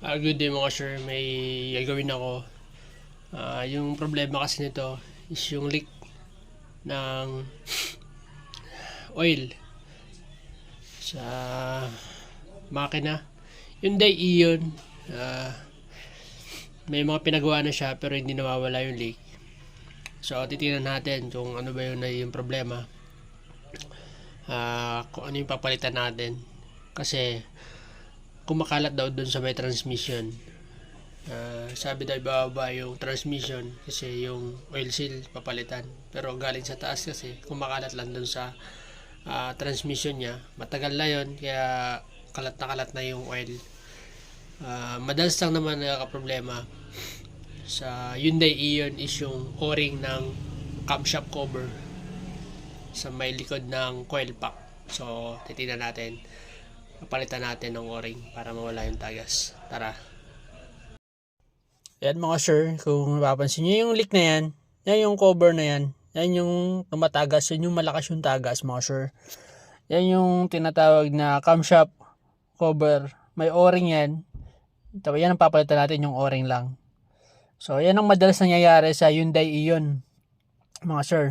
Good day mga sir, may gagawin ako. Yung problema kasi nito is yung leak ng oil sa makina. Hyundai Ion, may mga pinagawa na siya pero hindi nawawala yung leak. So titingnan natin kung ano ba yung problema. Kung ano yung papalitan natin. Kasi kumakalat daw dun sa may transmission. Sabi daw ibababa yung transmission kasi yung oil seal papalitan, pero galing sa taas kasi kumakalat lang dun sa transmission niya. Matagal na yon kaya kalat na yung oil. Madalas lang naman nagkakaproblema sa Hyundai Ion is yung o-ring ng camshaft cover sa may likod ng coil pack. So titingnan natin, papalitan natin ng o-ring para mawala yung tagas. Tara. Yan mga sir, kung mapapansin nyo yung leak na yan, yan yung cover na yan, yan yung tumatagas, yan yung malakas yung tagas mga sir. Yan yung tinatawag na camshaft cover, may o-ring yan. Tapos yan ang papalitan natin, yung o-ring lang. So yan ang madalas nangyayari sa Hyundai Ion mga sir.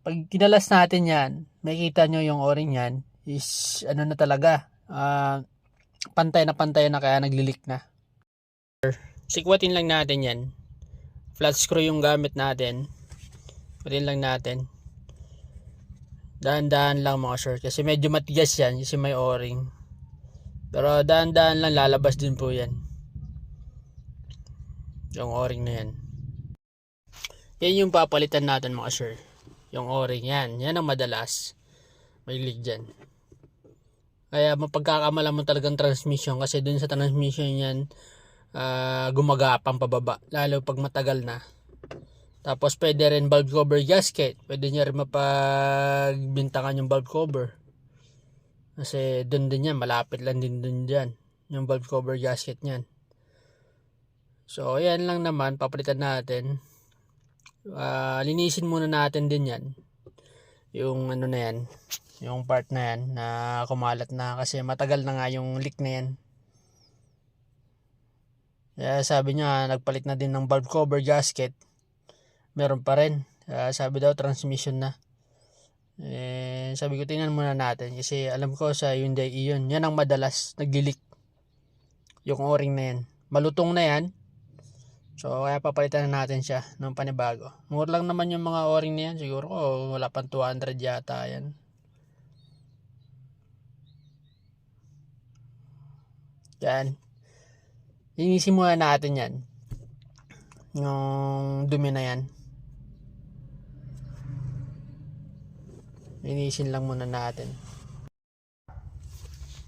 Pag kinalas natin yan, makikita nyo yung o-ring yan is ano na talaga, pantay na kaya naglilik na. Sikwatin lang natin yan. Flat screw yung gamit natin. Patin lang natin. Dahan-dahan lang mga sir. Kasi medyo matigas yan kasi may o-ring. Pero dahan-dahan lang, lalabas din po yan. Yung o-ring na yan. Yan yung papalitan natin mga sir. Yung o-ring yan. Yan ang madalas. May leak dyan. Kaya mapagkakamalan mo talagang transmission kasi dun sa transmission yan gumagapang pababa lalo pag matagal na. Tapos pwede rin valve cover gasket, pwede nyo rin mapagbintangan yung valve cover kasi dun din yan, malapit lang din dun dyan yung valve cover gasket nyan. So yan lang naman, papalitan natin. Linisin muna natin din yan, yung ano na yan, yung part na yan na kumalat na kasi matagal na nga yung leak na yan. Kaya sabi niya nagpalit na din ng valve cover gasket, meron pa rin. Sabi daw transmission na. Sabi ko tingnan muna natin kasi alam ko sa Hyundai Ion yan ang madalas nag-leak, yung o-ring na yan. Malutong na yan, so kaya papalitan na natin siya ng panibago. Mura lang naman yung mga o-ring na yan, siguro wala pang 200 yata yan. Yan. Linisin muna natin yan. Yung dumi na yan. Linisin lang muna natin.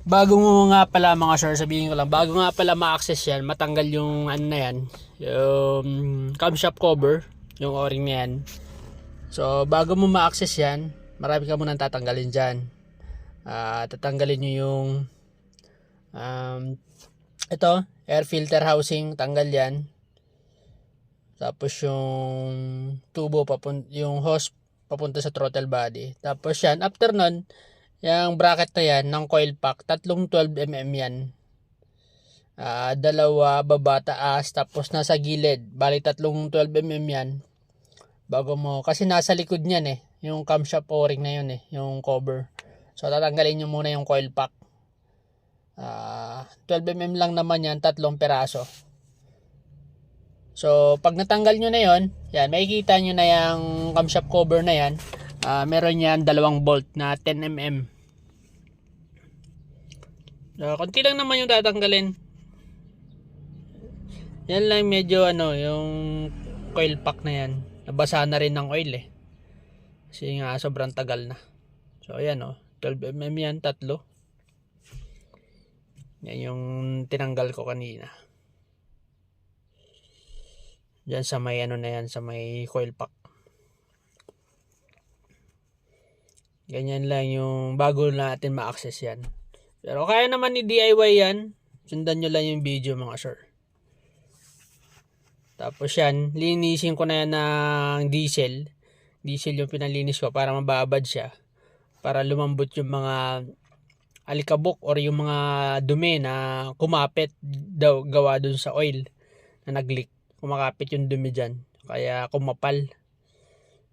Bago mo nga pala mga sir, sabihin ko lang, bago nga pala ma-access yan, matanggal yung ano na yan, yung camshaft cover, yung o-ring na yan. So bago mo ma-access yan, marami ka munang tatanggalin dyan. Tatanggalin nyo yung ito, air filter housing, tanggal yan. Tapos yung tubo yung hose papunta sa throttle body. Tapos yan, after nun, yung bracket na yan ng coil pack, tatlong 12mm yan. Dalawa baba taas, tapos nasa gilid, bali tatlong 12mm yan. Bago mo, kasi nasa likod niyan yung camshaft o-ring na yun yung cover. So tatanggalin nyo muna yung coil pack. 12mm lang naman yan, tatlong peraso. So pag natanggal nyo na yon, yan, makikita nyo na yung camshaft cover na yan. Meron yan dalawang bolt na 10mm. Konti lang naman yung tatanggalin. Yan lang medyo yung coil pack na yan, nabasa na rin ng oil kasi nga sobrang tagal na. So ayan 12mm yan, tatlo. Yan yung tinanggal ko kanina. Diyan sa may na yan, sa may coil pack. Ganyan lang yung bago natin ma-access yan. Pero kaya naman ni DIY yan. Sundan nyo lang yung video mga sir. Tapos yan, linisin ko na yan ng diesel. Diesel yung pinalinis ko para mababad siya. Para lumambot yung mga alikabok or yung mga dumi na kumapit daw gawa dun sa oil na nag-leak. Kumakapit yung dumi dyan. Kaya kumapal.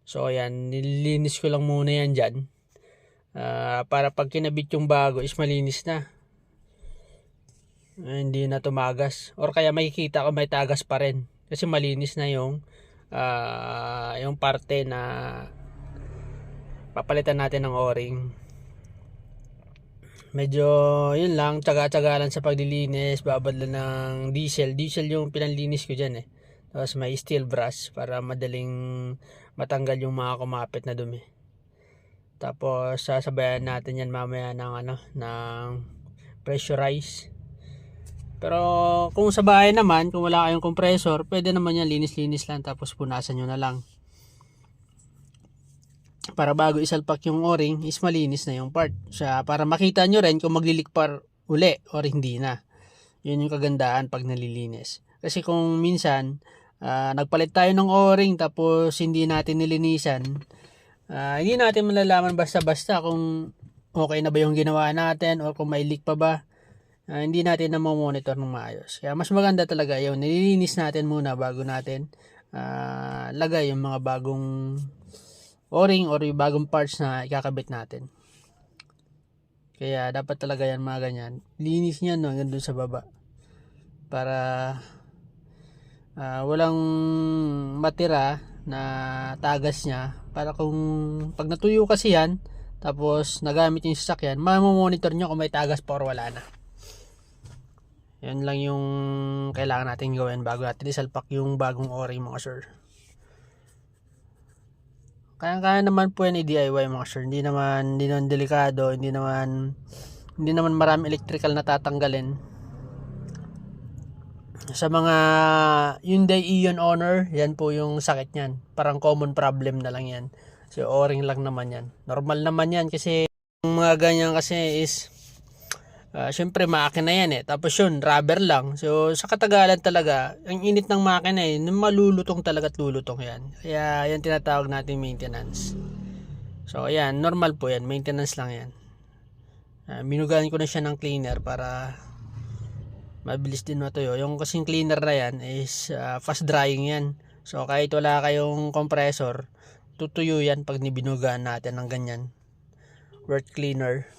So ayan, nililinis ko lang muna yan dyan. Para pag kinabit yung bago is malinis na. Hindi na tumagas. Or kaya makikita ko may tagas pa rin. Kasi malinis na yung parte na papalitan natin ng o-ring. Medyo yun lang, tsaga-tsaga lang sa paglilinis. Babadlan ng diesel yung pinanlinis ko dyan tapos may steel brush para madaling matanggal yung mga kumapit na dumi. Tapos sasabayan natin yan mamaya ng pressurize. Pero kung sa bahay naman, kung wala kayong compressor, pwede naman yan, linis-linis lang tapos punasan nyo na lang. Para bago isalpak yung o-ring is malinis na yung part. Para makita nyo rin kung maglilikpar uli or hindi na. Yun yung kagandaan pag nalilinis. Kasi kung minsan nagpalit tayo ng o-ring tapos hindi natin nilinisan, hindi natin malalaman basta-basta kung okay na ba yung ginawa natin or kung may leak pa ba. Hindi natin na monitor ng maayos. Kaya mas maganda talaga yung nililinis natin muna bago natin lagay yung mga bagong o-ring or yung bagong parts na ikakabit natin. Kaya dapat talaga yan mga ganyan. Linis niyan hanggang dun sa baba. Para walang matira na tagas niya. Para kung pag natuyo kasi yan, tapos nagamit yung sasakyan, mamomonitor nyo kung may tagas pa or wala na. Yan lang yung kailangan natin gawin bago natin isalpak yung bagong o-ring mga sir. Kaya naman po yan i-DIY mga sir. Hindi naman delikado, hindi naman marami electrical na tatanggalin. Sa mga Hyundai Ion Honor, yan po yung sakit niyan. Parang common problem na lang yan. So o-ring lang naman yan. Normal naman yan kasi yung mga ganyan kasi is syempre makina yan tapos yun rubber lang. So sa katagalan talaga ang init ng makina malulutong talaga at lulutong yan. Kaya yan tinatawag natin maintenance. So ayan, normal po yan, maintenance lang yan. Minugan ko na siya ng cleaner para mabilis din matuyo. Yung kasing cleaner na yan is fast drying yan. So kahit wala kayong compressor, tutuyo yan pag nibinugaan natin ng ganyan wort cleaner.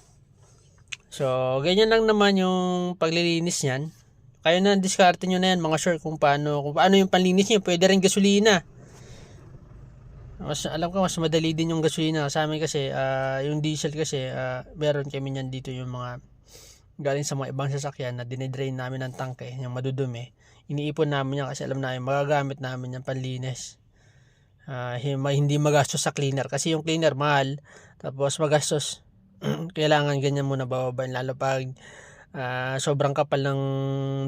So, ganyan lang naman yung paglilinis niyan. Kayo na diskarte nyo na yan mga sir kung paano yung panlinis niyo. Pwede rin gasolina. Alam ko mas madali din yung gasolina. Sa amin kasi, yung diesel kasi, meron kami niyan dito yung mga galing sa mga ibang sasakyan na dinedrain namin ng tangke, yung madudumi. Iniipon namin yan kasi alam namin magagamit namin yung panlinis. Hindi magastos sa cleaner kasi yung cleaner mahal. Tapos magastos. Kailangan ganyan muna bababain lalo pag sobrang kapal ng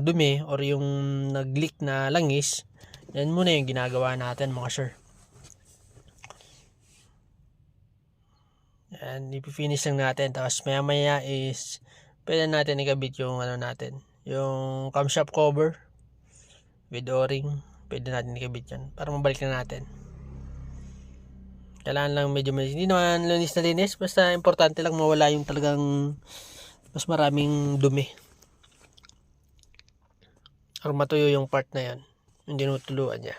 dumi or yung nag-leak na langis. Yan muna yung ginagawa natin mga sir. Yan, ipifinish lang natin tapos maya maya is pwede natin ikabit yung natin, yung camshaft cover with o-ring. Pwede natin ikabit yan para mabalik na natin. Kailangan lang medyo hindi naman linis na linis, basta importante lang mawala yung talagang mas maraming dumi or matuyo yung part na yan, yung dinutuluan niya.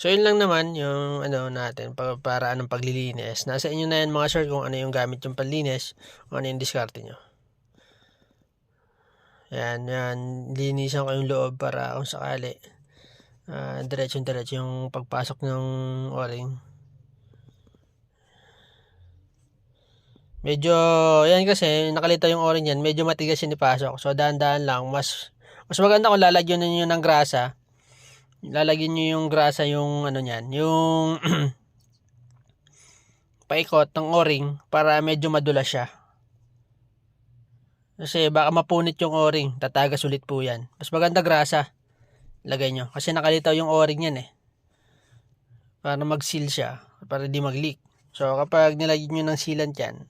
So yun lang naman yung natin para anong paglilinis. Nasa inyo na yan mga sir kung ano yung gamit yung panlinis, kung ano yung diskarte nyo. Yan, linisan ko yung loob para kung sakali diretso yung pagpasok ng o-ring. Medyo, yan kasi, nakalita yung o-ring yan, medyo matigas yung ipasok. So, dahan-dahan lang. Mas maganda kung lalagyan nyo ng grasa. Lalagyan nyo yung grasa, yung niyan, yung paikot ng o-ring para medyo madulas siya. Kasi baka mapunit yung o-ring, tatagas ulit po yan. Mas maganda grasa, lagay nyo. Kasi nakalitaw yung o-ring yan para mag-seal siya, para di mag-leak. So, kapag nilagyan nyo ng sealant yan,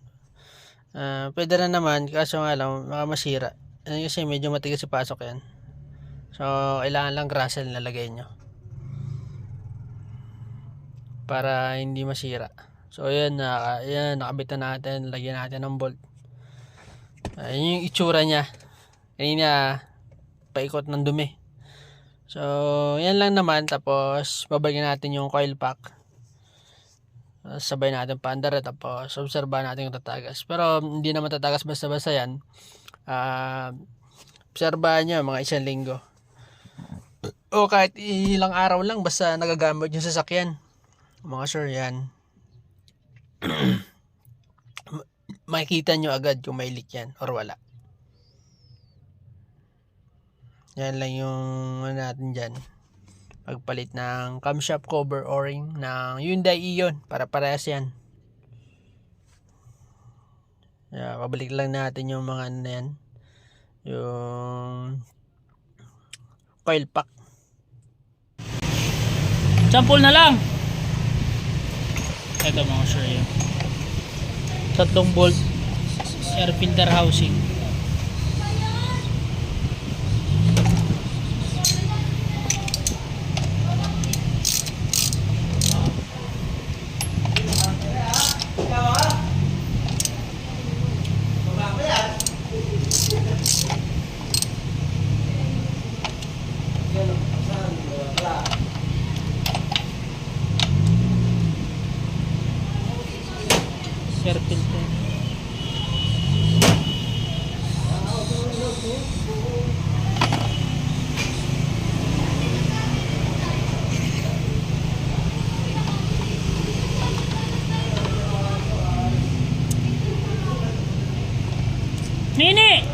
pwede na naman, kaso nga lang baka masira kasi medyo matigas ipasok yan. So kailangan lang grasa nilalagay nyo para hindi masira. So yan, nakabit na natin, lagyan natin ng bolt. Ayun yung itsura niya. Kanina paikot ng dumi. So, yan lang naman. Tapos, babagyan natin yung coil pack. Sabay natin paandar. Tapos, obserbahan natin yung tatagas. Pero, hindi naman tatagas basta-basta yan. Obserbahan nyo mga 1 linggo. O kahit ilang araw lang. Basta nagagamit yung sasakyan. Mga sir, yan. Makikita nyo agad kung may leak yan or wala. Yan lang yung natin dyan. Pagpalit ng camshaft cover o-ring ng Hyundai Ion. Para parehas yan. Pabalik lang natin yung mga ano na yan. Yung coil pack. Sample na lang. Ito mga sir yun. 3 bolt air filter housing. Air filter. Nini!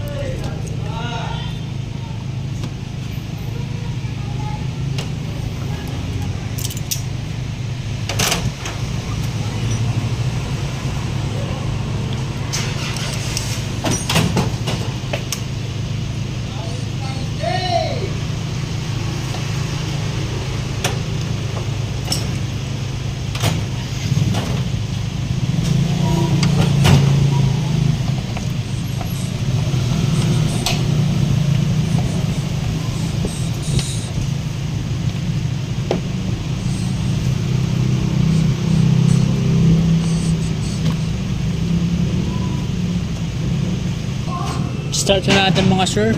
Start na natin mga sir.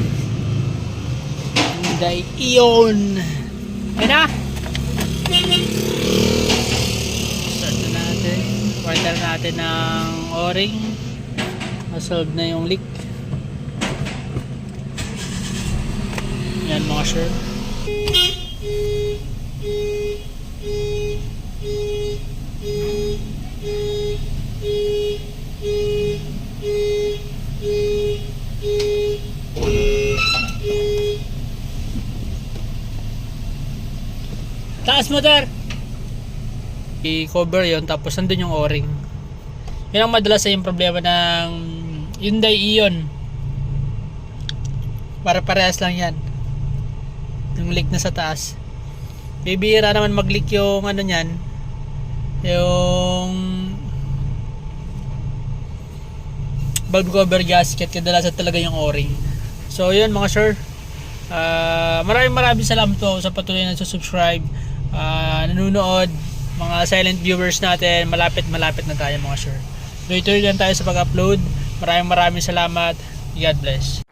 Hyundai Ion. Ayan na. Start na natin. Quarter natin ng o-ring. Masolve na yung leak. Yan mga sir. Taas motor. I-cover yon tapos nandun yung o-ring. Yan ang madalas yung problema ng Hyundai Ion. Para parehas lang yan. Yung leak na sa taas. Bibihira naman mag-leak yung ano nyan. Yung valve cover gasket. Kadalasan talaga yung o-ring. So yun mga sir. Maraming salamat po sa patuloy na subscribe, nanonood, mga silent viewers natin. Malapit na tayo mga sir. Tuloy lang tayo sa pag-upload. Maraming salamat. God bless.